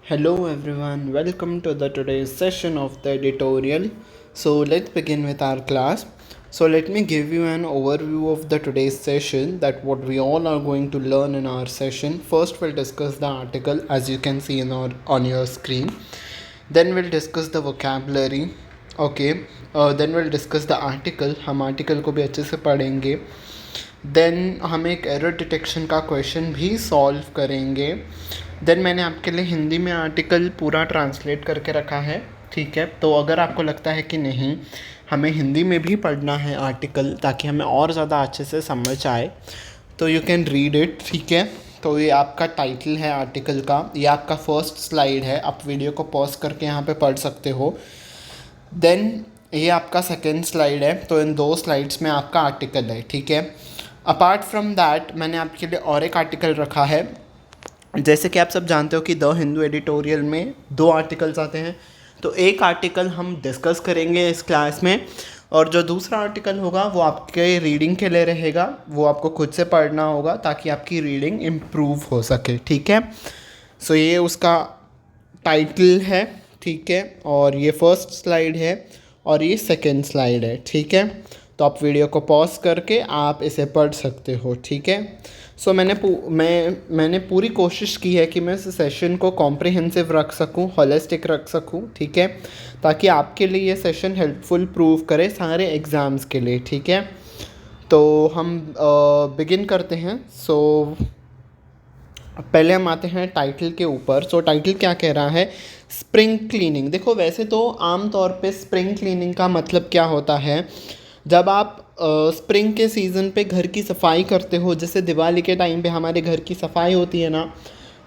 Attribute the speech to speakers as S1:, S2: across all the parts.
S1: Hello everyone, welcome to the today's session of the editorial. So let's begin with our class. So let me give you an overview of the today's session that what we all are going to learn in our session. First we'll discuss the article as you can see on your screen. Then we'll discuss the vocabulary. Okay. Then we'll discuss the article. हम article को भी अच्छे से पढ़ेंगे. Then हम एक error detection का question भी सॉल्व करेंगे. देन मैंने आपके लिए हिंदी में आर्टिकल पूरा ट्रांसलेट करके रखा है. ठीक है, तो अगर आपको लगता है कि नहीं हमें हिंदी में भी पढ़ना है आर्टिकल ताकि हमें और ज़्यादा अच्छे से समझ आए, तो यू कैन रीड इट. ठीक है, तो ये आपका टाइटल है आर्टिकल का, ये आपका फर्स्ट स्लाइड है. आप वीडियो को पॉज करके यहाँ पे पढ़ सकते हो. देन ये आपका सेकेंड स्लाइड है, तो इन दो स्लाइड्स में आपका आर्टिकल है. ठीक है, अपार्ट फ्रॉम दैट मैंने आपके लिए और एक आर्टिकल रखा है. जैसे कि आप सब जानते हो कि द हिंदू एडिटोरियल में 2 आर्टिकल्स आते हैं, तो एक आर्टिकल हम डिस्कस करेंगे इस क्लास में और जो दूसरा आर्टिकल होगा वो आपके रीडिंग के लिए रहेगा. वो आपको खुद से पढ़ना होगा ताकि आपकी रीडिंग इम्प्रूव हो सके. ठीक है, सो ये उसका टाइटल है. ठीक है, और ये फर्स्ट स्लाइड है और ये सेकेंड स्लाइड है. ठीक है, तो आप वीडियो को पॉज करके आप इसे पढ़ सकते हो. ठीक है, सो मैंने पूरी कोशिश की है कि मैं इस सेशन को कॉम्प्रिहेंसिव रख सकूं, होलिस्टिक रख सकूं. ठीक है, ताकि आपके लिए ये सेशन हेल्पफुल प्रूव करे सारे एग्ज़ाम्स के लिए. ठीक है, तो हम बिगिन करते हैं. सो पहले हम आते हैं टाइटल के ऊपर. सो टाइटल क्या कह रहा है? Spring cleaning. देखो वैसे तो आम तौर पे स्प्रिंग क्लीनिंग का मतलब क्या होता है, जब आप स्प्रिंग के सीज़न पे घर की सफाई करते हो, जैसे दिवाली के टाइम पे हमारे घर की सफाई होती है ना,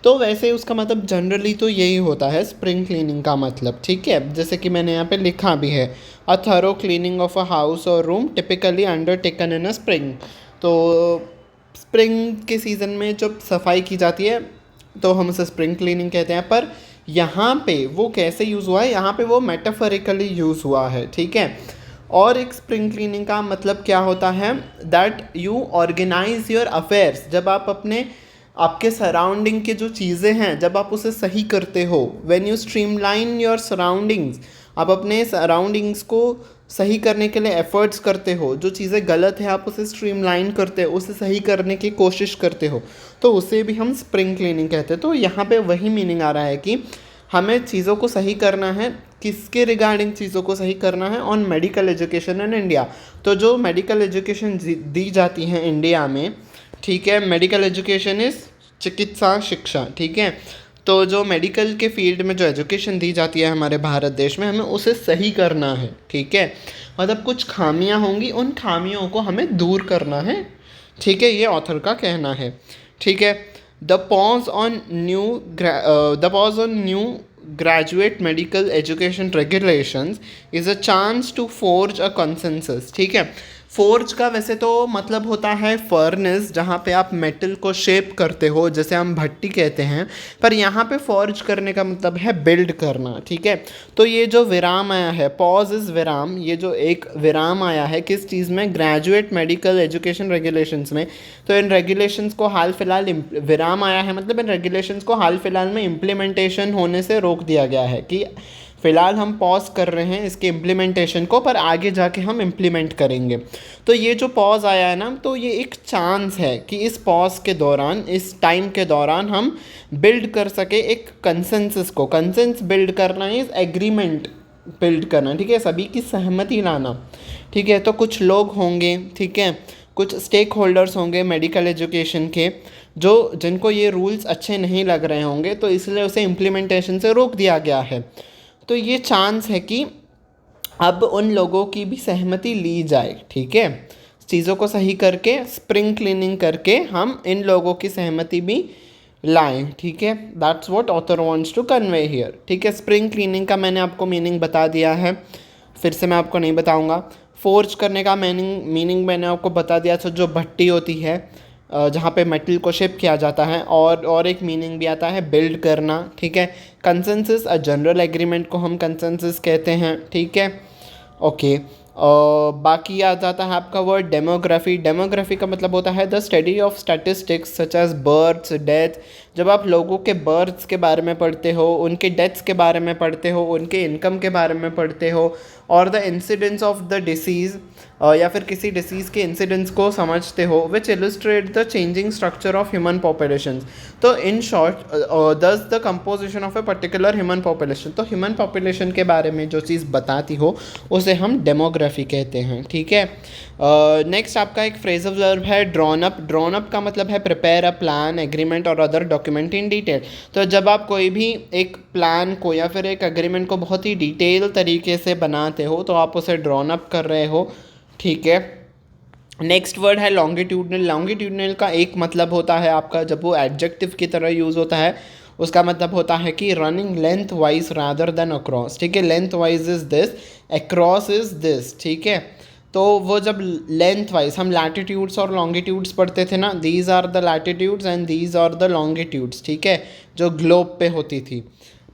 S1: तो वैसे उसका मतलब जनरली तो यही होता है स्प्रिंग क्लीनिंग का मतलब. ठीक है, जैसे कि मैंने यहाँ पे लिखा भी है, a thorough cleaning of a house और room typically undertaken in a spring. तो स्प्रिंग के सीज़न में जब सफाई की जाती है तो हम उसे स्प्रिंग क्लीनिंग कहते हैं. पर यहाँ पे वो कैसे यूज़ हुआ है, यहाँ पे वो मेटाफरिकली यूज़ हुआ है. ठीक है, और एक स्प्रिंग क्लीनिंग का मतलब क्या होता है, that you organise your affairs. जब आप अपने आपके सराउंडिंग के जो चीज़ें हैं जब आप उसे सही करते हो, when you streamline your surroundings, आप अपने सराउंडिंग्स को सही करने के लिए एफर्ट्स करते हो. जो चीज़ें गलत है आप उसे स्ट्रीमलाइन करते हो, उसे सही करने की कोशिश करते हो, तो उसे भी हम स्प्रिंग क्लीनिंग कहते हैं. तो यहाँ पे वही मीनिंग आ रहा है कि हमें चीज़ों को सही करना है. किसके रिगार्डिंग चीज़ों को सही करना है? On medical education in India. तो जो मेडिकल एजुकेशन दी जाती है इंडिया में, ठीक है, मेडिकल एजुकेशन इज़ चिकित्सा शिक्षा. ठीक है, तो जो मेडिकल के फील्ड में जो एजुकेशन दी जाती है हमारे भारत देश में, हमें उसे सही करना है. ठीक है, मतलब कुछ खामियां होंगी, उन खामियों को हमें दूर करना है. ठीक है, ये ऑथर का कहना है. ठीक है, the pause on new graduate medical education regulations is a chance to forge a consensus. ठीक है, फोर्ज का वैसे तो मतलब होता है फर्नेस, जहाँ पे आप मेटल को शेप करते हो, जैसे हम भट्टी कहते हैं. पर यहाँ पे फॉर्ज करने का मतलब है बिल्ड करना. ठीक है, तो ये जो विराम आया है, पॉज इज़ विराम, ये जो एक विराम आया है किस चीज़ में? ग्रेजुएट मेडिकल एजुकेशन रेगुलेशंस में. तो इन रेगुलेशंस को हाल फिलहाल विराम आया है, मतलब इन रेगुलेशंस को हाल फिलहाल में इम्प्लीमेंटेशन होने से रोक दिया गया है कि फ़िलहाल हम पॉज कर रहे हैं इसके इम्प्लीमेंटेशन को, पर आगे जाके हम इम्प्लीमेंट करेंगे. तो ये जो पॉज आया है ना, तो ये एक चांस है कि इस पॉज के दौरान, इस टाइम के दौरान हम बिल्ड कर सके एक कंसेंसस को. कंसेंस बिल्ड करना इज़ एग्रीमेंट बिल्ड करना. ठीक है, सभी की सहमति लाना. ठीक है, तो कुछ लोग होंगे, ठीक है, कुछ स्टेक होल्डर्स होंगे मेडिकल एजुकेशन के, जो जिनको ये रूल्स अच्छे नहीं लग रहे होंगे, तो इसलिए उसे इम्प्लीमेंटेशन से रोक दिया गया है. तो ये चांस है कि अब उन लोगों की भी सहमति ली जाए. ठीक है, चीज़ों को सही करके स्प्रिंग क्लीनिंग करके हम इन लोगों की सहमति भी लाएं. ठीक है, that's what author wants to convey here. ठीक है, स्प्रिंग क्लीनिंग का मैंने आपको मीनिंग बता दिया है, फिर से मैं आपको नहीं बताऊंगा. फोर्ज करने का मीनिंग मैंने आपको बता दिया था, जो भट्टी होती है जहाँ पे मेटल को शेप किया जाता है. और एक मीनिंग भी आता है बिल्ड करना. ठीक है, कंसेंसस, अ जनरल एग्रीमेंट को हम कंसेंसस कहते हैं. ठीक है, ओके. बाकी आ जाता है आपका वर्ड डेमोग्राफी। डेमोग्राफी का मतलब होता है the study of statistics such as births death. जब आप लोगों के बर्थ्स के बारे में पढ़ते हो, उनके डेथ्स के बारे में पढ़ते हो, उनके इनकम के बारे में पढ़ते हो, और the incidents of the disease या फिर किसी डिसीज़ के इंसिडेंट्स को समझते हो, which illustrate the changing structure of human population. तो in short thus the composition of a particular human population. तो ह्यूमन पॉपुलेशन के बारे में जो चीज़ बताती हो उसे हम डेमोग्राफी कहते हैं, ठीक है। नेक्स्ट आपका एक फ्रेजल वर्ब है ड्रॉन अप। ड्रॉन अप का मतलब है प्रिपेयर अ प्लान, एग्रीमेंट और अदर डॉक्यूमेंट इन डिटेल। तो जब आप कोई भी एक प्लान को या फिर एक एग्रीमेंट को बहुत ही डिटेल तरीके से बनाते हो तो आप उसे ड्रॉन अप कर रहे हो, ठीक है। नेक्स्ट वर्ड है लॉन्गिट्यूडनल। लॉन्गिट्यूडनल का एक मतलब होता है आपका, जब वो एडजेक्टिव की तरह यूज़ होता है, उसका मतलब होता है कि running length wise rather than across, ठीक है। Length wise is this, across is this, ठीक है। तो वो जब लेंथ वाइज हम लैटिट्यूड्स और लॉन्गिट्यूड्स पढ़ते थे ना, these are the latitudes and these are the longitudes, ठीक है, जो ग्लोब पे होती थी।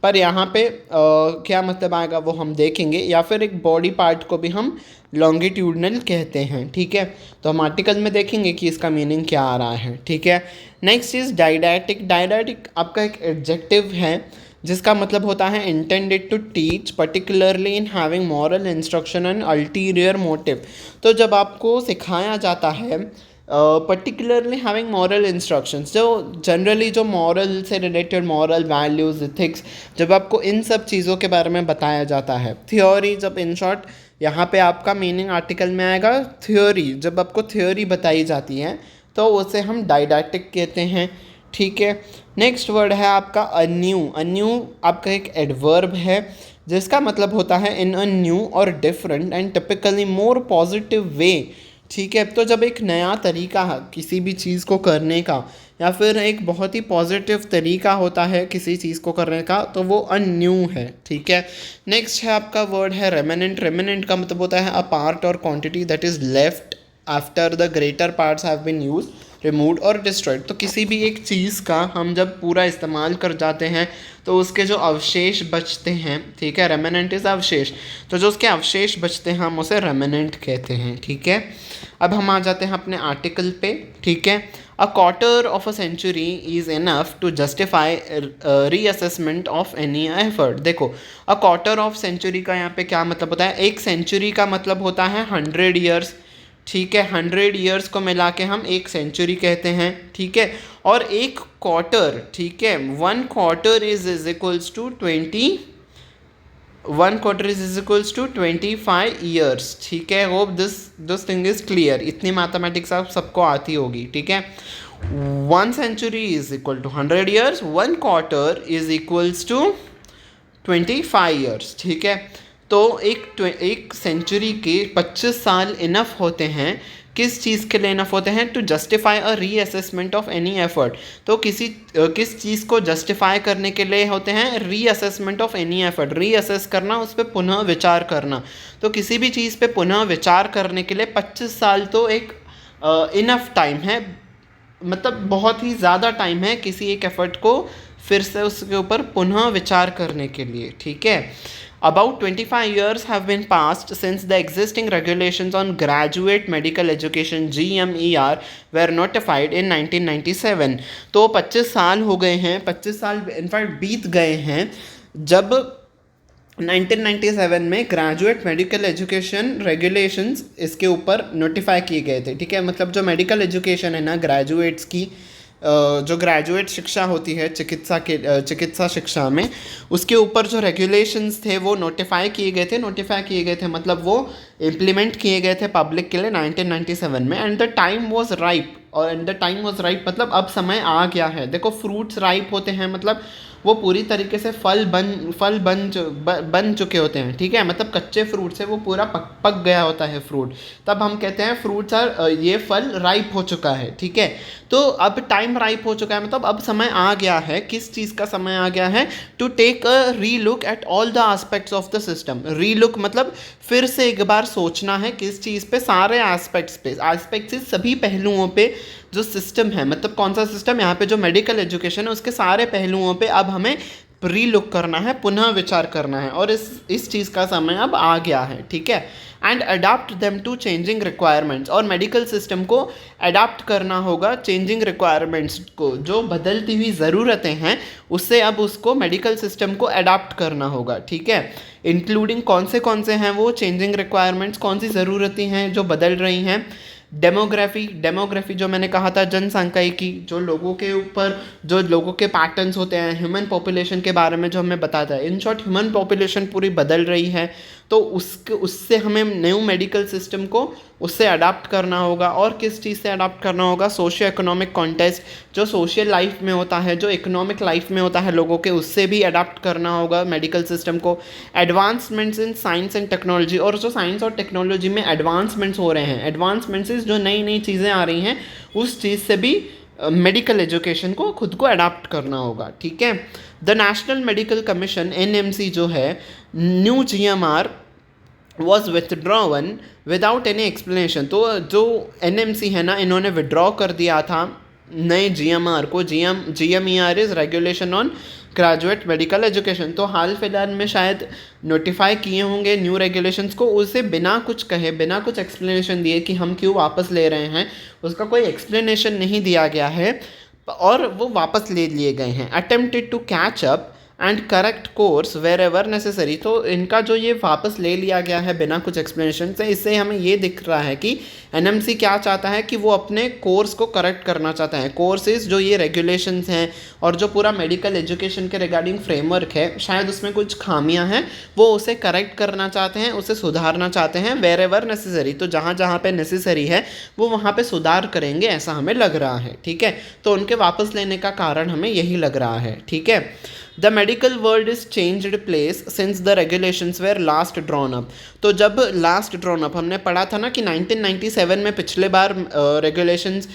S1: पर यहाँ पे क्या मतलब आएगा वो हम देखेंगे, या फिर एक बॉडी पार्ट को भी हम लॉन्गिट्यूडनल कहते हैं, ठीक है। तो हम आर्टिकल में देखेंगे कि इसका मीनिंग क्या आ रहा है, ठीक है। Next is डायडैक्टिक। डायडैक्टिक आपका एक एडजेक्टिव है जिसका मतलब होता है intended to teach, particularly in having moral instruction and ulterior motive. तो जब आपको सिखाया जाता है पर्टिकुलरली हैविंग मॉरल इंस्ट्रक्शंस, जो जनरली जो मॉरल से रिलेटेड मॉरल वैल्यूज़, इथिक्स, जब आपको इन सब चीज़ों के बारे में बताया जाता है। थ्योरी, जब इन शॉर्ट यहाँ पे आपका मीनिंग आर्टिकल में आएगा थ्योरी, जब आपको थ्योरी बताई जाती है तो उसे हम डायडैक्टिक कहते हैं, ठीक है। नेक्स्ट वर्ड है आपका अन्यू। अन्यू आपका एक एडवर्ब है जिसका मतलब होता है इन अ न्यू और different and typically more positive way, ठीक है। तो जब एक नया तरीका है किसी भी चीज़ को करने का, या फिर एक बहुत ही पॉजिटिव तरीका होता है किसी चीज़ को करने का, तो वो अन्यू है, ठीक है। नेक्स्ट है आपका वर्ड है रेमिनेंट। रेमिनेंट का मतलब होता है अ पार्ट और quantity that is left after the greater parts have been use, removed और डिस्ट्रॉयड। तो किसी भी एक चीज़ का हम जब पूरा इस्तेमाल कर जाते हैं तो उसके जो अवशेष बचते हैं, ठीक है, रेमिनेंट इज़ अवशेष, तो जो उसके अवशेष बचते हैं हम उसे रेमिनेंट कहते हैं, ठीक है। अब हम आ जाते हैं अपने आर्टिकल पे, ठीक है। A quarter of a century is enough to justify reassessment of any effort. देखो, अ क्वार्टर ऑफ सेंचुरी का यहाँ पे क्या मतलब होता है, एक सेंचुरी का मतलब होता है 100 ईयर्स, ठीक है। 100 ईयर्स को मिला के हम एक सेंचुरी कहते हैं, ठीक है। और एक क्वार्टर, ठीक है, 1 quarter is equals to 25 years, ठीक है। Hope this thing is clear. इतनी मैथमेटिक्स आप सबको आती होगी, ठीक है। 1 century is equal to 100 years, 1 quarter is equals to 25 years, ठीक है। तो एक सेंचुरी के 25 साल इनफ होते हैं, किस चीज़ के लिए इनफ होते हैं, to justify a reassessment of any effort. तो किस चीज़ को जस्टिफाई करने के लिए होते हैं, reassessment of any effort. Reassess करना, उस पर पुनः विचार करना। तो किसी भी चीज़ पे पुनः विचार करने के लिए 25 साल तो एक इनफ टाइम है, मतलब बहुत ही ज़्यादा टाइम है किसी एक एफर्ट को फिर से उसके ऊपर पुनः विचार करने के लिए, ठीक है। About 25 years have been passed since the existing regulations on graduate medical education GMER were notified in 1997. तो 25 साल हो गए हैं, 25 साल इनफैक्ट बीत गए हैं जब 1997 में ग्रेजुएट मेडिकल एजुकेशन रेगुलेशंस इसके ऊपर नोटिफाई किए गए थे, ठीक है। मतलब जो मेडिकल एजुकेशन है ना ग्रेजुएट्स की, जो ग्रेजुएट शिक्षा होती है चिकित्सा शिक्षा में, उसके ऊपर जो रेगुलेशंस थे वो नोटिफाई किए गए थे, मतलब वो इम्प्लीमेंट किए गए थे पब्लिक के लिए 1997 में। And the time was ripe, और and the time was ripe मतलब अब समय आ गया है। देखो, फ्रूट्स राइप होते हैं मतलब वो पूरी तरीके से फल बन चुके होते हैं, ठीक है। मतलब कच्चे फ्रूट से वो पूरा पक गया होता है फ्रूट, तब हम कहते हैं फ्रूट्स आर, ये फल राइप हो चुका है, ठीक है। तो अब टाइम राइप हो चुका है, मतलब अब समय आ गया है, किस चीज़ का समय आ गया है, टू टेक अ री look at all the aspects of the system. री लुक मतलब फिर से एक बार सोचना है किस चीज़ पे, सारे एस्पेक्ट्स से सभी पहलुओं पे जो सिस्टम है, मतलब कौन सा सिस्टम, यहाँ पे जो मेडिकल एजुकेशन है उसके सारे पहलुओं पे अब हमें रीलुक करना है, पुनः विचार करना है, और इस चीज़ का समय अब आ गया है, ठीक है। And adapt them to changing requirements, और मेडिकल सिस्टम को अडाप्ट करना होगा चेंजिंग रिक्वायरमेंट्स को, जो बदलती हुई ज़रूरतें हैं उससे अब उसको मेडिकल सिस्टम को अडाप्ट करना होगा, ठीक है। इंक्लूडिंग कौन से हैं वो चेंजिंग रिक्वायरमेंट्स, कौन सी ज़रूरतें हैं जो बदल रही हैं। डेमोग्राफी जो मैंने कहा था, जनसांख्यिकी, जो लोगों के ऊपर जो लोगों के पैटर्न्स होते हैं, ह्यूमन पॉपुलेशन के बारे में जो हमें बताता है। इन शॉर्ट ह्यूमन पॉपुलेशन पूरी बदल रही है, तो उससे हमें न्यू मेडिकल सिस्टम को उससे अडाप्ट करना होगा। और किस चीज़ से अडाप्ट करना होगा, सोशियो इकोनॉमिक कॉन्टेक्स्ट, जो सोशल लाइफ में होता है, जो इकोनॉमिक लाइफ में होता है लोगों के, उससे भी अडाप्ट करना होगा मेडिकल सिस्टम को। Advancements in science and technology, और जो साइंस और टेक्नोलॉजी में एडवांसमेंट्स हो रहे हैं, एडवांसमेंट्स जो नई नई चीज़ें आ रही हैं, उस चीज़ से भी मेडिकल एजुकेशन को खुद को अडाप्ट करना होगा, ठीक है। The national medical commission NMC जो है, new GMR was withdrawn without any explanation. तो जो NMC है ना, इन्होंने विड्रॉ कर दिया था नए GMR को। GMER is regulation on graduate medical education. तो हाल फिलहाल में शायद नोटिफाई किए होंगे न्यू रेगुलेशंस को, उसे बिना कुछ कहे, बिना कुछ एक्सप्लेनेशन दिए कि हम क्यों वापस ले रहे हैं, उसका कोई एक्सप्लेनेशन नहीं दिया गया है, और वो वापस ले लिए गए हैं। Attempted to catch up and correct course wherever necessary. तो इनका जो ये वापस ले लिया गया है बिना कुछ एक्सप्लेनेशन से, इससे हमें ये दिख रहा है कि NMC क्या चाहता है कि वो अपने कोर्स को करेक्ट करना चाहता है। कोर्सेज जो ये रेगुलेशंस हैं और जो पूरा मेडिकल एजुकेशन के रिगार्डिंग फ्रेमवर्क है, शायद उसमें कुछ खामियां हैं, वो उसे करेक्ट करना चाहते हैं, उसे सुधारना चाहते हैं वेर एवर नेसेसरी। तो जहाँ जहाँ पे नेसेसरी है वो वहाँ पे सुधार करेंगे, ऐसा हमें लग रहा है, ठीक है। तो उनके वापस लेने का कारण हमें यही लग रहा है, ठीक है। The medical world is changed place since the regulations were last drawn up. तो जब लास्ट ड्रॉन अप हमने पढ़ा था ना कि 1997 में पिछले बार रेगुलेशंस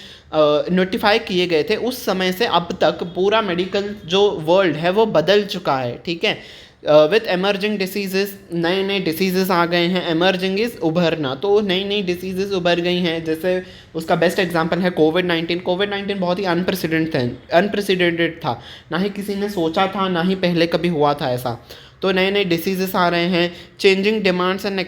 S1: नोटिफाई किए गए थे, उस समय से अब तक पूरा मेडिकल जो वर्ल्ड है वो बदल चुका है, ठीक है। विथ एमर्जिंग डिसीजेस, नए नए डिसीजेस आ गए हैं। एमर्जिंग इज उभरना, तो नई नई डिसीजेस उभर गई हैं। जैसे उसका बेस्ट एग्जांपल है कोविड-19। कोविड-19 बहुत ही अनप्रेसिडेंटेड था, ना ही किसी ने सोचा था, ना ही पहले कभी हुआ था ऐसा। तो नए नए डिसीजेस आ रहे हैं। Changing demands and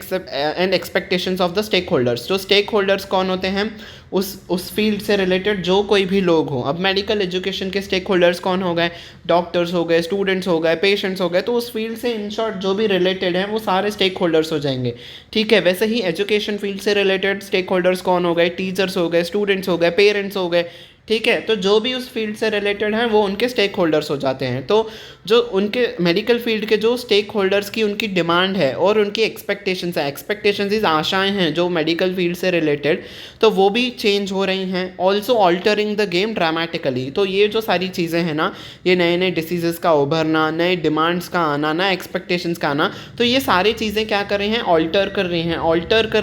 S1: expectations of the stakeholders. जो स्टेक होल्डर्स कौन होते हैं, उस फील्ड से रिलेटेड जो कोई भी लोग हों। अब मेडिकल एजुकेशन के स्टेक होल्डर्स कौन हो गए, डॉक्टर्स हो गए, स्टूडेंट्स हो गए, पेशेंट्स हो गए। तो उस फील्ड से इन शॉर्ट जो भी रिलेटेड हैं वो सारे स्टेक होल्डर्स हो जाएंगे, ठीक है। वैसे ही एजुकेशन फील्ड से रिलेटेड स्टेक होल्डर्स कौन हो गए, टीचर्स हो गए, स्टूडेंट्स हो गए, पेरेंट्स हो गए, ठीक है। तो जो भी उस फील्ड से रिलेटेड हैं वो उनके स्टेक होल्डर्स हो जाते हैं। तो जो उनके मेडिकल फील्ड के जो स्टेक होल्डर्स की उनकी डिमांड है और उनकी एक्सपेक्टेशंस है, एक्सपेक्टेशंस इज आशाएं हैं जो मेडिकल फील्ड से रिलेटेड, तो वो भी चेंज हो रही हैं। Also altering the game dramatically. तो ये जो सारी चीज़ें हैं ना, ये नए नए डिसीजेस का उभरना, नए डिमांड्स का आना, नए एक्सपेक्टेशंस का आना, तो ये सारी चीज़ें क्या कर रही हैं, ऑल्टर कर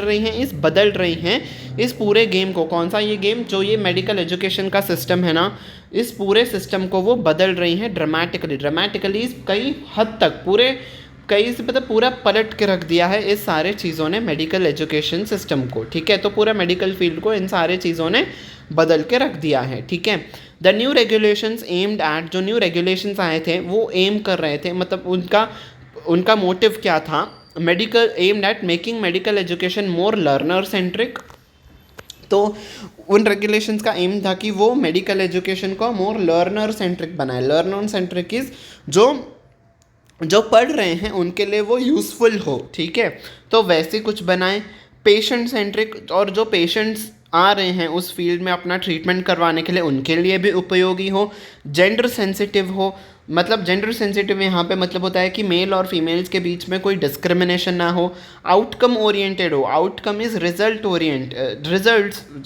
S1: रही हैं, इस बदल रही हैं इस पूरे गेम को। कौन सा ये गेम, जो ये मेडिकल एजुकेशन का सिस्टम है ना, इस पूरे सिस्टम को वो बदल रही हैं ड्रामेटिकली कई हद तक, कई से मतलब पूरा पलट के रख दिया है इस सारे चीज़ों ने मेडिकल एजुकेशन सिस्टम को, ठीक है। तो पूरा मेडिकल फील्ड को इन सारे चीज़ों ने बदल के रख दिया है, ठीक है। The new regulations aimed at, जो न्यू रेगुलेशंस आए थे वो एम कर रहे थे, मतलब उनका मोटिव क्या था, medical aimed at making medical education more learner centric. तो उन रेगुलेशंस का एम था कि वो मेडिकल एजुकेशन को मोर लर्नर सेंट्रिक बनाए। लर्नर सेंट्रिक इज जो पढ़ रहे हैं उनके लिए वो यूज़फुल हो, ठीक है। तो वैसे कुछ बनाए। पेशेंट सेंट्रिक, और जो पेशेंट्स आ रहे हैं उस फील्ड में अपना ट्रीटमेंट करवाने के लिए उनके लिए भी उपयोगी हो। जेंडर सेंसिटिव हो, मतलब जेंडर सेंसिटिव यहाँ पे मतलब होता है कि मेल और फीमेल्स के बीच में कोई डिस्क्रिमिनेशन ना हो। आउटकम ओरिएंटेड हो, आउटकम इज रिजल्ट,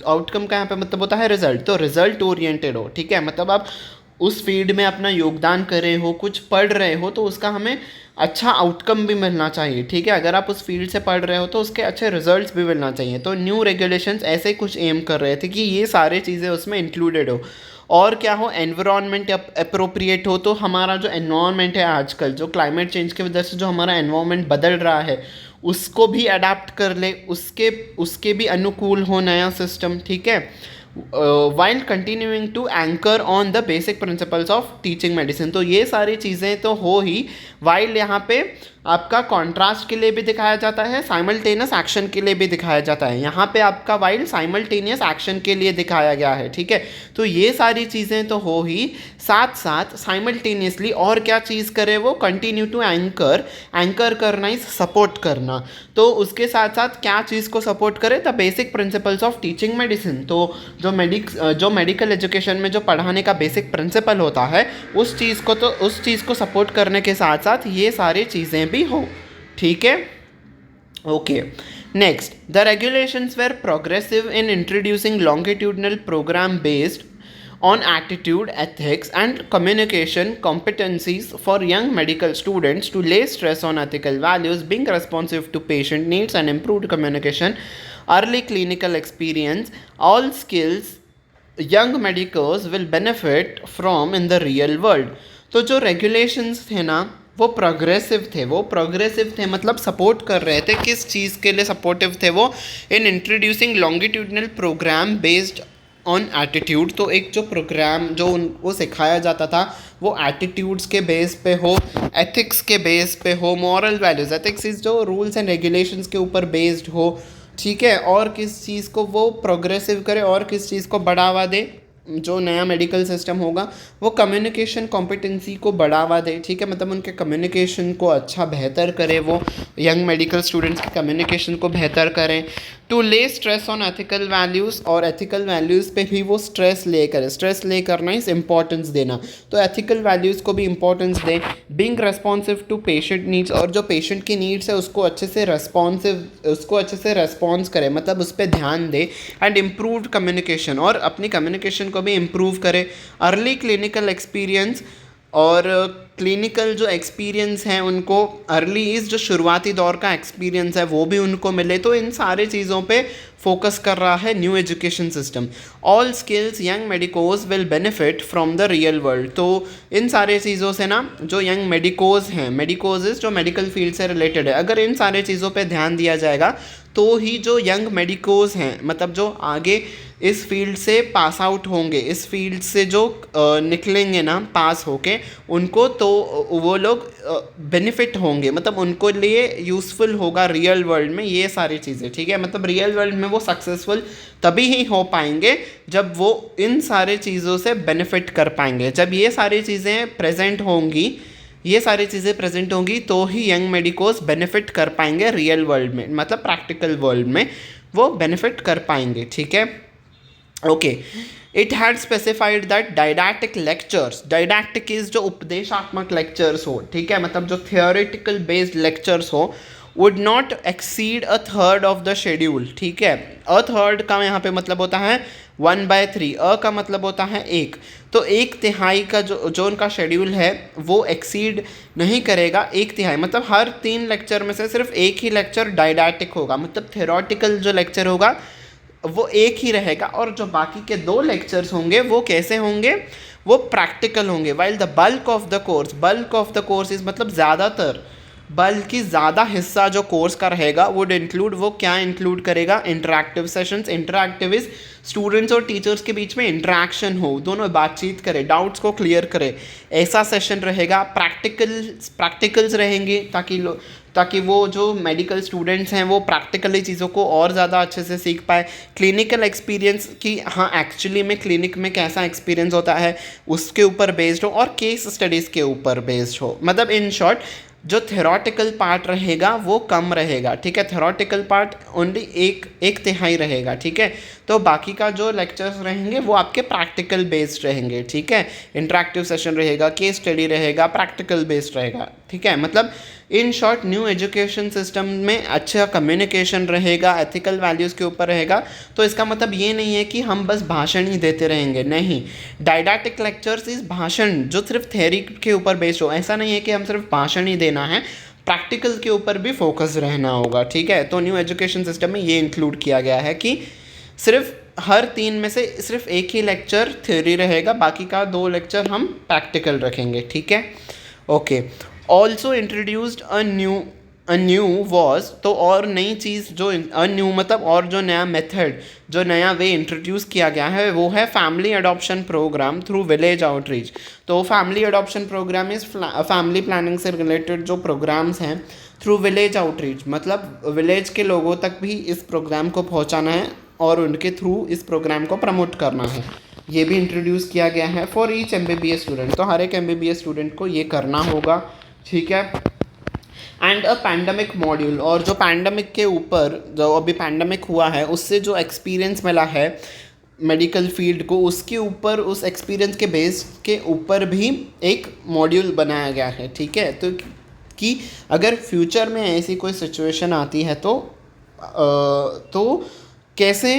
S1: आउटकम का यहाँ पे मतलब होता है रिजल्ट, तो रिजल्ट ओरिएंटेड हो, ठीक है। मतलब आप उस फील्ड में अपना योगदान कर रहे हो, कुछ पढ़ रहे हो, तो उसका हमें अच्छा आउटकम भी मिलना चाहिए, ठीक है। अगर आप उस फील्ड से पढ़ रहे हो तो उसके अच्छे रिजल्ट्स भी मिलना चाहिए। तो न्यू रेगुलेशंस ऐसे कुछ एम कर रहे थे कि ये सारी चीज़ें उसमें इंक्लूडेड हो। और क्या हो, एनवायरनमेंट अप्रोप्रिएट हो। तो हमारा जो एनवायरनमेंट है आजकल, जो क्लाइमेट चेंज की वजह से जो हमारा एनवायरनमेंट बदल रहा है, उसको भी अडाप्ट कर ले, उसके भी अनुकूल हो नया सिस्टम, ठीक है। While continuing to anchor on the basic principles of teaching medicine. तो ये सारी चीज़ें तो हो ही, वाइल यहाँ पे आपका कॉन्ट्रास्ट के लिए भी दिखाया जाता है, साइमल्टेनियस एक्शन के लिए भी दिखाया जाता है। यहाँ पे आपका वाइल साइमल्टेनियस एक्शन के लिए दिखाया गया है, ठीक है। तो ये सारी चीज़ें तो हो ही, साथ साथ साइमल्टेनियसली और क्या चीज़ करे वो, कंटिन्यू टू एंकर, एंकर करना इज सपोर्ट करना। तो उसके साथ साथ क्या चीज़ को सपोर्ट करे, the basic principles of teaching medicine. तो जो मेडिकल एजुकेशन में जो पढ़ाने का बेसिक प्रिंसिपल होता है, उस चीज़ को सपोर्ट करने के साथ साथ ये सारी चीज़ें भी हो, ठीक है। Okay, next, the regulations were progressive in introducing longitudinal programme based on attitude, ethics, and communication competencies for young medical students to lay stress on ethical values, being responsive to patient needs, and improved communication, early clinical experience, all skills young medicos will benefit from in the real world. तो जो regulations थे ना, वो progressive थे मतलब support कर रहे थे, किस चीज़ के लिए सपोर्टिव थे वो, in introducing longitudinal programme based on attitude. तो एक जो प्रोग्राम जो उनको सिखाया जाता था वो एटीट्यूड्स के बेस पे हो, एथिक्स के बेस पे हो, मॉरल वैल्यूज, एथिक्स इज जो रूल्स एंड रेगुलेशंस के ऊपर बेस्ड हो, ठीक है। और किस चीज़ को वो प्रोग्रेसिव करे और किस चीज़ को बढ़ावा दे, जो नया मेडिकल सिस्टम होगा वो कम्युनिकेशन कॉम्पिटेंसी को बढ़ावा दे, ठीक है। मतलब उनके कम्युनिकेशन को अच्छा बेहतर करे, वो यंग मेडिकल स्टूडेंट्स के कम्युनिकेशन को बेहतर करें। टू ले स्ट्रेस ऑन एथिकल वैल्यूज़, और एथिकल वैल्यूज़ पे भी वो स्ट्रेस ले करें, स्ट्रेस ले करना इस इम्पॉर्टेंस देना, तो एथिकल वैल्यूज़ को भी इम्पॉर्टेंस दें। Being responsive to patient needs, और जो पेशेंट की नीड्स है उसको अच्छे से रेस्पॉन्स करे, मतलब उस पर ध्यान दे। एंड इम्प्रूव्ड कम्युनिकेशन, और अपनी कम्युनिकेशन को भी इम्प्रूव करे। अर्ली क्लिनिकल एक्सपीरियंस, और क्लिनिकल जो एक्सपीरियंस है उनको अर्ली इस जो शुरुआती दौर का एक्सपीरियंस है वो भी उनको मिले। तो इन सारे चीज़ों पे फोकस कर रहा है new education system. All skills young medicos will benefit from the real world. तो इन सारे चीज़ों से ना जो यंग मेडिकोज हैं, मेडिकोज जो मेडिकल फील्ड से रिलेटेड है, अगर इन सारे चीज़ों पे ध्यान दिया जाएगा तो ही जो यंग मेडिकोज हैं, मतलब जो आगे इस फील्ड से पास आउट होंगे, इस फील्ड से जो निकलेंगे ना पास होके, उनको तो वो लोग बेनिफिट होंगे, मतलब उनको लिए यूज़फुल होगा रियल वर्ल्ड में ये सारी चीज़ें, ठीक है। मतलब रियल वर्ल्ड में वो सक्सेसफुल तभी ही हो पाएंगे जब वो इन सारे चीज़ों से बेनिफिट कर पाएंगे। जब ये सारी चीज़ें प्रेजेंट होंगी तो ही यंग मेडिकोज बेनिफिट कर पाएंगे रियल वर्ल्ड में, मतलब प्रैक्टिकल वर्ल्ड में वो बेनिफिट कर पाएंगे, ठीक है। Okay, it had specified that didactic lectures, didactic is जो उपदेशात्मक लेक्चर्स हो, ठीक है, मतलब जो थियोरेटिकल बेस्ड लेक्चर्स हो, would not exceed a third of the schedule, ठीक है। अ थर्ड का यहाँ पे मतलब होता है 1/3, अ का मतलब होता है 1, तो 1/3 का जो उनका शेड्यूल है वो एक्सीड नहीं करेगा 1/3, मतलब हर 3 लेक्चर में से सिर्फ एक ही लेक्चर डायडैक्टिक होगा, मतलब थियोरेटिकल जो लेक्चर होगा वो एक ही रहेगा, और जो बाकी के 2 लेक्चर्स होंगे वो कैसे होंगे, वो प्रैक्टिकल होंगे। While the bulk of the course is मतलब ज़्यादातर, बल्कि ज़्यादा हिस्सा जो कोर्स का रहेगा वुड इंक्लूड, वो क्या इंक्लूड करेगा, interactive sessions. Interactive is students और टीचर्स के बीच में इंटरैक्शन हो, दोनों बातचीत करें, डाउट्स को क्लियर करें, ऐसा सेशन रहेगा। प्रैक्टिकल्स रहेंगे ताकि वो जो मेडिकल स्टूडेंट्स हैं वो प्रैक्टिकली चीज़ों को और ज़्यादा अच्छे से सीख पाए। क्लिनिकल एक्सपीरियंस की, हाँ एक्चुअली में क्लिनिक में कैसा एक्सपीरियंस होता है उसके ऊपर बेस्ड हो, और केस स्टडीज़ के ऊपर बेस्ड हो। मतलब इन शॉर्ट जो थ्योरेटिकल पार्ट रहेगा वो कम रहेगा, ठीक है। थ्योरेटिकल पार्ट ओनली एक तिहाई रहेगा, ठीक है। तो बाकी का जो लेक्चर्स रहेंगे वो आपके प्रैक्टिकल बेस्ड रहेंगे, ठीक है। इंटरैक्टिव सेशन रहेगा, केस स्टडी रहेगा, प्रैक्टिकल बेस्ड रहेगा, ठीक है। मतलब in short new education system में अच्छा कम्युनिकेशन रहेगा, एथिकल वैल्यूज़ के ऊपर रहेगा। तो इसका मतलब ये नहीं है कि हम बस भाषण ही देते रहेंगे, नहीं। डायडैक्टिक लेक्चर्स इस भाषण जो सिर्फ थ्योरी के ऊपर बेस्ड हो, ऐसा नहीं है कि हम सिर्फ भाषण ही देना है, प्रैक्टिकल के ऊपर भी फोकस रहना होगा, ठीक है। तो न्यू एजुकेशन सिस्टम में ये इंक्लूड किया गया है कि सिर्फ हर 3 में से सिर्फ एक ही लेक्चर थ्योरी रहेगा, बाकी का 2 लेक्चर हम प्रैक्टिकल रखेंगे, ठीक है। Okay, also introduced a new a knew was, तो और नई चीज़ जो अ न्यू मतलब और जो नया मेथड, जो नया वे इंट्रोड्यूस किया गया है वो है family adoption programme through village outreach. तो फैमिली अडॉप्शन प्रोग्राम इस फैमिली प्लानिंग से रिलेटेड जो प्रोग्राम्स हैं थ्रू विलेज आउटरीच, मतलब विलेज के लोगों तक भी इस प्रोग्राम को पहुंचाना है और उनके थ्रू इस प्रोग्राम को प्रमोट करना है। ये भी इंट्रोड्यूस किया गया है फॉर ईच MBBS स्टूडेंट, तो हर एक MBBS स्टूडेंट को ये करना होगा, ठीक है। एंड अ पैंडमिक मॉड्यूल, और जो पैंडमिक के ऊपर जो अभी पैंडमिक हुआ है उससे जो एक्सपीरियंस मिला है मेडिकल फील्ड को, उसके ऊपर उस एक्सपीरियंस के बेस के ऊपर भी एक मॉड्यूल बनाया गया है, ठीक है। तो कि अगर फ्यूचर में ऐसी कोई सिचुएशन आती है तो कैसे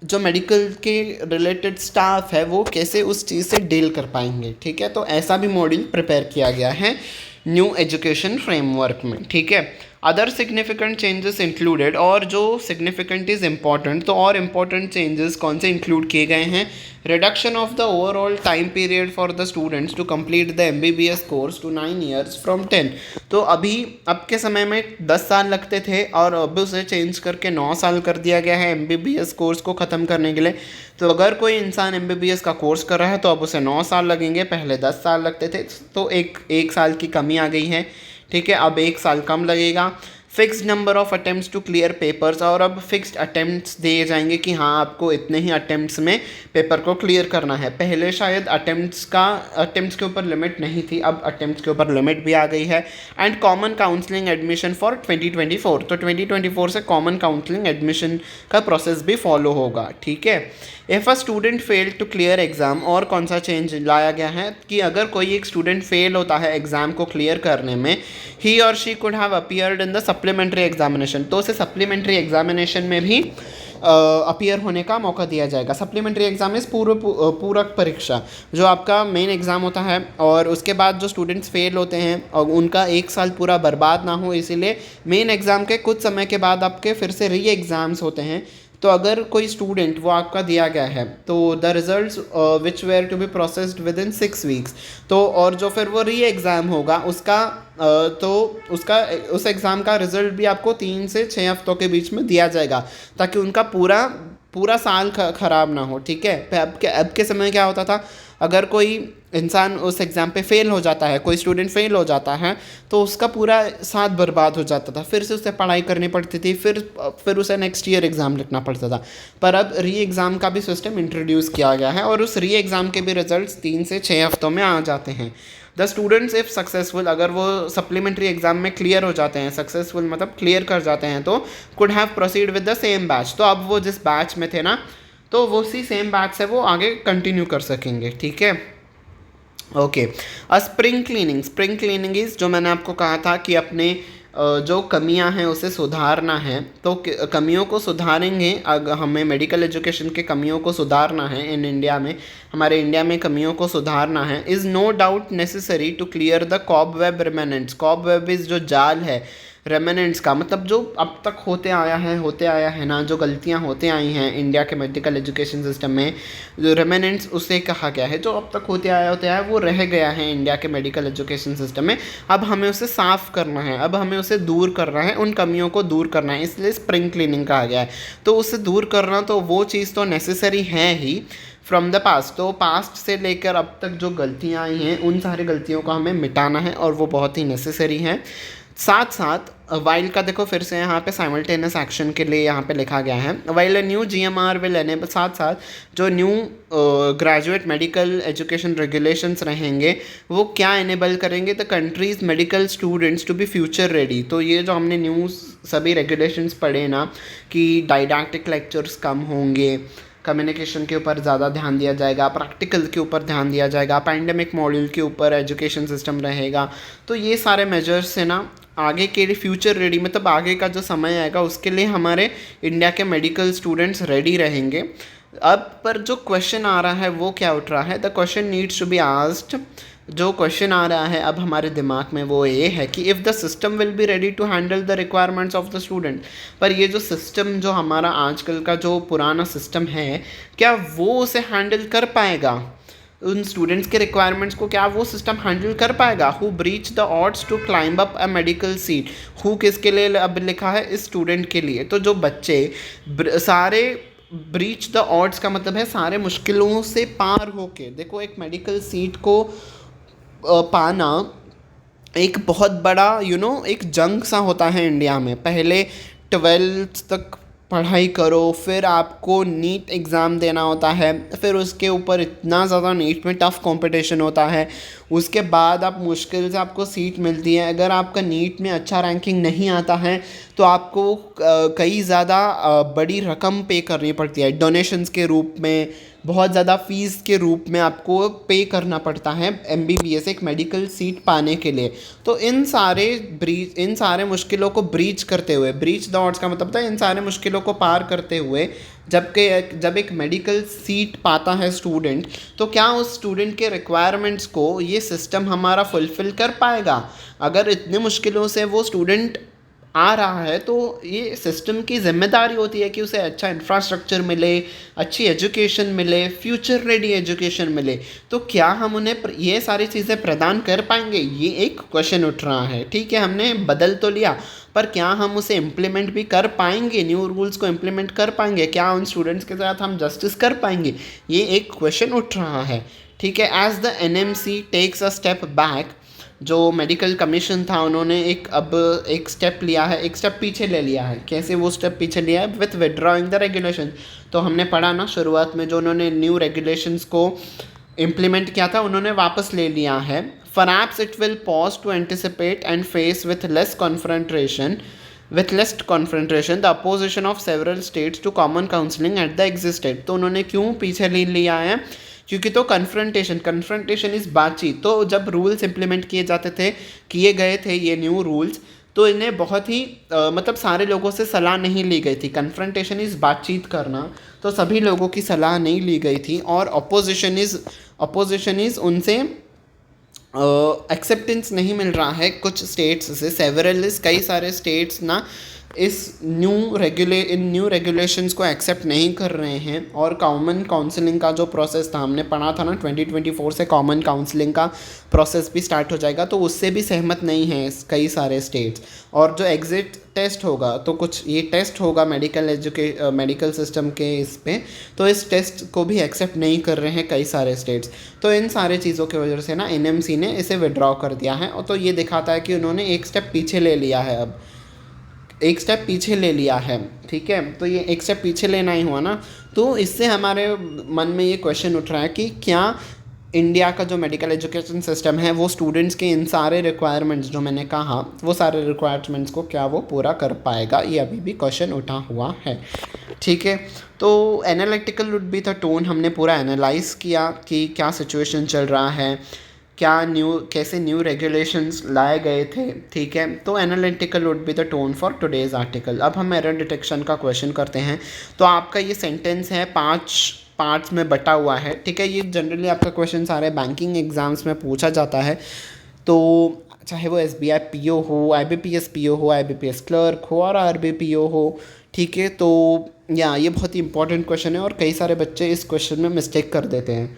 S1: जो मेडिकल के रिलेटेड स्टाफ है वो कैसे उस चीज़ से डील कर पाएंगे, ठीक है। तो ऐसा भी मॉड्यूल प्रिपेयर किया गया है न्यू एजुकेशन फ्रेमवर्क में, ठीक है। अदर सिग्निफिकेंट चेंजेस इंक्लूडेड, और जो सिग्निफिकेंट इज़ इम्पॉर्टेंट, तो और इम्पॉर्टेंट चेंजेस कौन से इंक्लूड किए गए हैं? Reduction of the overall time period for the students to complete the MBBS course to 9 years from 10। तो अभी अब के समय में 10 साल लगते थे और अब उसे चेंज करके 9 साल कर दिया गया है MBBS कोर्स को ख़त्म करने के लिए। तो अगर कोई इंसान MBBS का कोर्स कर रहा है तो अब उसे 9 साल लगेंगे, पहले 10 साल लगते थे, तो एक साल की कमी आ गई है, ठीक है। अब 1 साल कम लगेगा। Fixed number of attempts to clear papers, और अब फिक्स्ड अटेम्प्ट्स दिए जाएंगे कि हाँ आपको इतने ही अटेम्प्ट्स में पेपर को क्लियर करना है। पहले शायद अटेम्प्ट्स के ऊपर लिमिट नहीं थी, अब अटेम्प्ट्स के ऊपर लिमिट भी आ गई है। And common counselling admission for 2024, तो 2024 से कॉमन काउंसलिंग एडमिशन का प्रोसेस भी फॉलो होगा, ठीक है। If a student fail to clear exam, और कौन सा चेंज लाया गया है कि अगर कोई एक स्टूडेंट फेल होता है एग्ज़ाम को क्लियर करने में, ही और she could have appeared in the supplementary examination, तो उसे सप्लीमेंट्री एग्जामिनेशन में भी अपीयर होने का मौका दिया जाएगा। सप्लीमेंट्री एग्जाम इस पूरक परीक्षा, जो आपका मेन एग्ज़ाम होता है और उसके बाद जो स्टूडेंट्स फेल होते हैं और उनका 1 साल पूरा बर्बाद ना हो, इसीलिए मेन एग्ज़ाम के कुछ समय के बाद आपके फिर से री एग्ज़ाम्स होते हैं। तो अगर कोई स्टूडेंट वो आपका दिया गया है तो the results which were to be processed within 6 weeks, तो और जो फिर वो री एग्ज़ाम होगा उसका तो उसका उस एग्ज़ाम का रिज़ल्ट भी आपको 3 से 6 हफ्तों के बीच में दिया जाएगा, ताकि उनका पूरा साल ख़राब ना हो, ठीक है। अब के समय क्या होता था, अगर कोई इंसान उस एग्ज़ाम पे फेल हो जाता है, कोई स्टूडेंट फेल हो जाता है, तो उसका पूरा साल बर्बाद हो जाता था, फिर से उसे पढ़ाई करनी पड़ती थी, फिर उसे नेक्स्ट ईयर एग्ज़ाम लिखना पड़ता था। पर अब री एग्ज़ाम का भी सिस्टम इंट्रोड्यूस किया गया है और उस री एग्ज़ाम के भी रिजल्ट्स 3 से 6 हफ्तों में आ जाते हैं। द स्टूडेंट्स इफ़ सक्सेसफुल, अगर वो सप्लीमेंट्री एग्ज़ाम में क्लियर हो जाते हैं, सक्सेसफुल मतलब क्लियर कर जाते हैं, तो could have proceed with the same batch, तो अब वो जिस बैच में थे ना, तो वो उसी सेम बैच से वो आगे कंटिन्यू कर सकेंगे, ठीक है। ओके, स्प्रिंग क्लीनिंग इज़, जो मैंने आपको कहा था कि अपने जो कमियां हैं उसे सुधारना है, तो कमियों को सुधारेंगे। अगर हमें मेडिकल एजुकेशन के कमियों को सुधारना है इन इंडिया में, हमारे इंडिया में कमियों को सुधारना है, is no doubt necessary to clear the cobweb remnants. Cobweb is जो जाल है रेमेनेंट्स का, मतलब जो अब तक होते आया है ना, जो गलतियां होते आई हैं इंडिया के मेडिकल एजुकेशन सिस्टम में, जो रेमेनेंट्स उसे कहा गया है, जो अब तक होते आया वो रह गया है इंडिया के मेडिकल एजुकेशन सिस्टम में। अब हमें उसे साफ़ करना है, अब हमें उसे दूर करना है, उन कमियों को दूर करना है, इसलिए स्प्रिंग क्लीनिंग कहा गया है। तो उसे दूर करना, तो वो चीज़ तो नेसेसरी है ही फ्रॉम द पास्ट, तो पास्ट से लेकर अब तक जो गलतियाँ आई हैं उन सारी गलतियों को हमें मिटाना है और वो बहुत ही नेसेसरी है। साथ साथ वाइल का देखो फिर से यहाँ पे साइमल्टेनियस एक्शन के लिए यहाँ पे लिखा गया है, while a new GMR will enable, साथ साथ जो new graduate medical education regulations रहेंगे वो क्या एनेबल करेंगे, the country's medical students to be future ready. तो ये जो हमने न्यूज़ सभी रेगुलेशंस पढ़े ना कि डाइडैक्टिक लेक्चर्स कम होंगे, कम्युनिकेशन के ऊपर ज़्यादा ध्यान दिया जाएगा, प्रैक्टिकल के ऊपर ध्यान दिया जाएगा, पैंडेमिक मॉड्यूल के ऊपर एजुकेशन सिस्टम रहेगा, तो ये सारे मेजर्स से ना आगे के लिए फ्यूचर रेडी, मतलब आगे का जो समय आएगा उसके लिए हमारे इंडिया के मेडिकल स्टूडेंट्स रेडी रहेंगे। अब पर जो क्वेश्चन आ रहा है वो क्या उठ रहा है, the question needs to be asked, जो क्वेश्चन आ रहा है अब हमारे दिमाग में वो ये है कि if the system will be ready to handle the requirements of the student, पर ये जो सिस्टम जो हमारा आजकल का जो पुराना सिस्टम है, क्या वो उसे हैंडल कर पाएगा? उन स्टूडेंट्स के रिक्वायरमेंट्स को क्या वो सिस्टम हैंडल कर पाएगा? Who breach the odds to climb up a medical seat, who किसके लिए अब लिखा है? इस स्टूडेंट के लिए। तो जो बच्चे सारे ब्रीच द ऑड्स का मतलब है सारे मुश्किलों से पार होके, देखो एक मेडिकल सीट को पाना एक बहुत बड़ा एक जंग सा होता है इंडिया में। पहले 12th तक पढ़ाई करो, फिर आपको नीट एग्ज़ाम देना होता है, फिर उसके ऊपर इतना ज़्यादा नीट में टफ़ कंपटीशन होता है, उसके बाद आप मुश्किल से आपको सीट मिलती है। अगर आपका नीट में अच्छा रैंकिंग नहीं आता है तो आपको कई ज़्यादा बड़ी रकम पे करनी पड़ती है, डोनेशंस के रूप में, बहुत ज़्यादा फ़ीस के रूप में आपको पे करना पड़ता है MBBS एक मेडिकल सीट पाने के लिए। तो इन सारे मुश्किलों को ब्रीच करते हुए, ब्रीच द ऑड्स का मतलब था इन सारे मुश्किलों को पार करते हुए जब एक मेडिकल सीट पाता है स्टूडेंट, तो क्या उस स्टूडेंट के रिक्वायरमेंट्स को ये सिस्टम हमारा फुलफ़िल कर पाएगा? अगर इतनी मुश्किलों से वो स्टूडेंट आ रहा है तो ये सिस्टम की जिम्मेदारी होती है कि उसे अच्छा इंफ्रास्ट्रक्चर मिले, अच्छी एजुकेशन मिले, फ्यूचर रेडी एजुकेशन मिले। तो क्या हम उन्हें ये सारी चीज़ें प्रदान कर पाएंगे? ये एक क्वेश्चन उठ रहा है। ठीक है, हमने बदल तो लिया, पर क्या हम उसे इम्प्लीमेंट भी कर पाएंगे? न्यू रूल्स को इम्प्लीमेंट कर पाएंगे? क्या उन स्टूडेंट्स के साथ हम जस्टिस कर पाएंगे? ये एक क्वेश्चन उठ रहा है। ठीक है, as the NMC takes a step back, जो मेडिकल कमीशन था उन्होंने एक स्टेप लिया है, एक स्टेप पीछे ले लिया है। कैसे वो स्टेप पीछे लिया है? With withdrawing the regulation. तो हमने पढ़ा ना शुरुआत में, जो उन्होंने न्यू रेगुलेशंस को इम्प्लीमेंट किया था उन्होंने वापस ले लिया है। Perhaps it will pause to anticipate and face with less confrontation the opposition of several states to common counselling at the existed. तो उन्होंने क्यों पीछे ले लिया है? क्योंकि तो कन्फ्रंटेशन इस बातचीत, तो जब रूल्स इम्प्लीमेंट किए गए थे ये न्यू रूल्स, तो इन्हें बहुत ही मतलब सारे लोगों से सलाह नहीं ली गई थी। कन्फ्रंटेशन इस बातचीत करना, तो सभी लोगों की सलाह नहीं ली गई थी। और अपोजिशन इज उनसे एक्सेप्टेंस नहीं मिल रहा है कुछ स्टेट्स से। सेवरलिस्ट कई सारे स्टेट्स ना इस न्यू रेगुलेशंस को एक्सेप्ट नहीं कर रहे हैं। और कॉमन काउंसलिंग का जो प्रोसेस था, हमने पढ़ा था ना 2024 से कॉमन काउंसलिंग का प्रोसेस भी स्टार्ट हो जाएगा, तो उससे भी सहमत नहीं है कई सारे स्टेट्स। और जो एग्ज़िट टेस्ट होगा, तो कुछ ये टेस्ट होगा मेडिकल सिस्टम के इस पे, तो इस टेस्ट को भी एक्सेप्ट नहीं कर रहे हैं कई सारे स्टेट्स। तो इन सारे चीज़ों की वजह से ना NMC ने इसे विड्रॉ कर दिया है। और तो ये दिखाता है कि उन्होंने एक स्टेप पीछे ले लिया है, अब एक स्टेप पीछे ले लिया है। ठीक है, तो ये एक स्टेप पीछे लेना ही हुआ ना। तो इससे हमारे मन में ये क्वेश्चन उठ रहा है कि क्या इंडिया का जो मेडिकल एजुकेशन सिस्टम है वो स्टूडेंट्स के इन सारे रिक्वायरमेंट्स जो मैंने कहा, वो सारे रिक्वायरमेंट्स को क्या वो पूरा कर पाएगा? ये अभी भी क्वेश्चन उठा हुआ है। ठीक है, तो analytical would be the tone. हमने पूरा एनालाइज किया कि क्या सिचुएशन चल रहा है, कैसे न्यू रेगुलेशंस लाए गए थे। ठीक है, तो analytical would be the tone for today's article. अब हम एरर डिटेक्शन का क्वेश्चन करते हैं। तो आपका ये सेंटेंस है 5 पार्ट्स में बटा हुआ है। ठीक है, ये जनरली आपका क्वेश्चन सारे बैंकिंग एग्जाम्स में पूछा जाता है। तो चाहे वो SBI PO हो, IBPS PO हो, IBPS क्लर्क हो और RBPO हो। ठीक है, तो ये बहुत ही इंपॉर्टेंट क्वेश्चन है और कई सारे बच्चे इस क्वेश्चन में मिस्टेक कर देते हैं।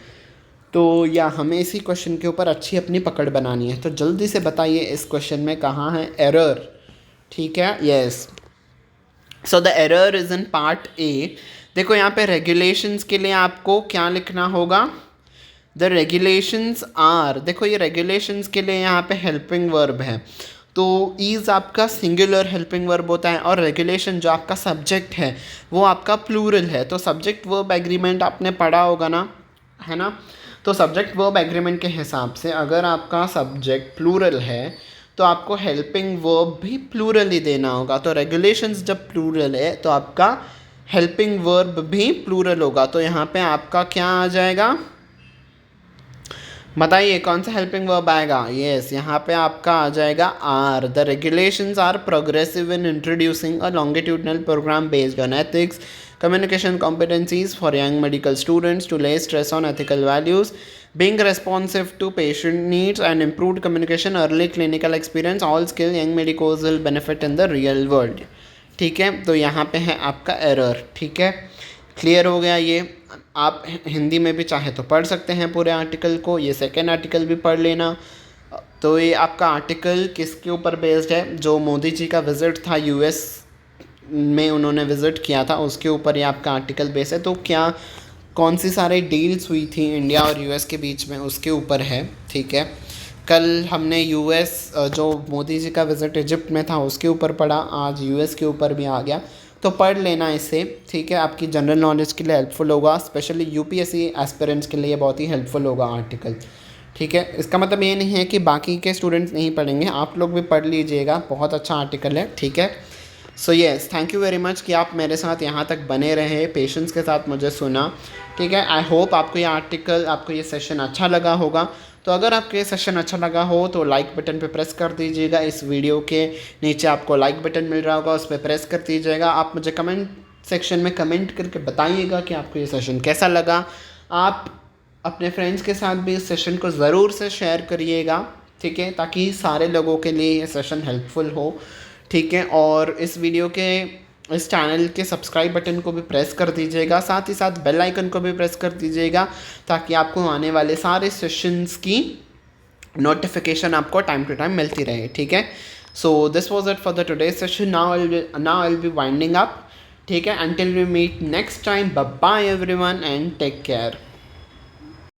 S1: तो हमें इसी क्वेश्चन के ऊपर अच्छी अपनी पकड़ बनानी है। तो जल्दी से बताइए इस क्वेश्चन में कहाँ है एरर? ठीक है, yes, so the error is in part A. देखो यहाँ पे रेगुलेशंस के लिए आपको क्या लिखना होगा? द रेगुलेशंस आर, देखो ये रेगुलेशंस के लिए यहाँ पे हेल्पिंग वर्ब है, तो ईज़ आपका सिंगुलर हेल्पिंग वर्ब होता है और रेगुलेशन जो आपका सब्जेक्ट है वो आपका प्लूरल है। तो सब्जेक्ट वर्ब एग्रीमेंट आपने पढ़ा होगा ना, है ना? तो सब्जेक्ट वर्ब एग्रीमेंट के हिसाब से अगर आपका सब्जेक्ट प्लूरल है तो आपको हेल्पिंग वर्ब भी प्लूरल ही देना होगा। तो रेगुलेशंस जब प्लूरल है तो आपका हेल्पिंग वर्ब भी प्लूरल होगा। तो यहाँ पे आपका क्या आ जाएगा? बताइए कौन सा हेल्पिंग वर्ब आएगा? यस, यहाँ पे आपका आ जाएगा R. The regulations are progressive in introducing a longitudinal programme based on ethics, communication competencies for young medical students to lay stress on ethical values, being responsive to patient needs and improved communication, early clinical experience, all skill young medicos will benefit in the real world। ठीक है, तो यहाँ पे है आपका error. ठीक है, clear हो गया ये। आप हिंदी में भी चाहे तो पढ़ सकते हैं पूरे आर्टिकल को, ये सेकेंड आर्टिकल भी पढ़ लेना। तो ये आपका आर्टिकल किसके ऊपर बेस्ड है, जो मोदी जी का विज़िट था यूएस में, उन्होंने विज़िट किया था, उसके ऊपर ये आपका आर्टिकल बेस है। तो क्या कौन सी सारी डील्स हुई थी इंडिया और यूएस के बीच में, उसके ऊपर है। ठीक है, कल हमने यूएस जो मोदी जी का विज़िट इजिप्ट में था उसके ऊपर पढ़ा, आज यूएस के ऊपर भी आ गया। तो पढ़ लेना इसे, ठीक है, आपकी जनरल नॉलेज के लिए हेल्पफुल होगा, स्पेशली यूपीएससी एस्पिरेंट्स के लिए बहुत ही हेल्पफुल होगा आर्टिकल। ठीक है, इसका मतलब ये नहीं है कि बाकी के स्टूडेंट्स नहीं पढ़ेंगे, आप लोग भी पढ़ लीजिएगा, बहुत अच्छा आर्टिकल है। ठीक है, so yes, thank you very much कि आप मेरे साथ यहाँ तक बने रहे, पेशेंस के साथ मुझे सुना। ठीक है, आई होप आपको ये आर्टिकल, आपको ये सेशन अच्छा लगा होगा। तो अगर आपको ये सेशन अच्छा लगा हो तो लाइक बटन पे प्रेस कर दीजिएगा, इस वीडियो के नीचे आपको लाइक बटन मिल रहा होगा, उस पर प्रेस कर दीजिएगा। आप मुझे कमेंट सेक्शन में कमेंट करके बताइएगा कि आपको ये सेशन कैसा लगा। आप अपने फ्रेंड्स के साथ भी इस सेशन को ज़रूर से शेयर करिएगा, ठीक है, ताकि सारे लोगों के लिए ये सेशन हेल्पफुल हो। ठीक है, और इस वीडियो के, इस चैनल के सब्सक्राइब बटन को भी प्रेस कर दीजिएगा, साथ ही साथ बेल आइकन को भी प्रेस कर दीजिएगा, ताकि आपको आने वाले सारे सेशंस की नोटिफिकेशन आपको टाइम टू टाइम मिलती रहे। ठीक है, so this was it for the today session. Now I will be winding up. ठीक है, until we meet next time, bye bye everyone and take care.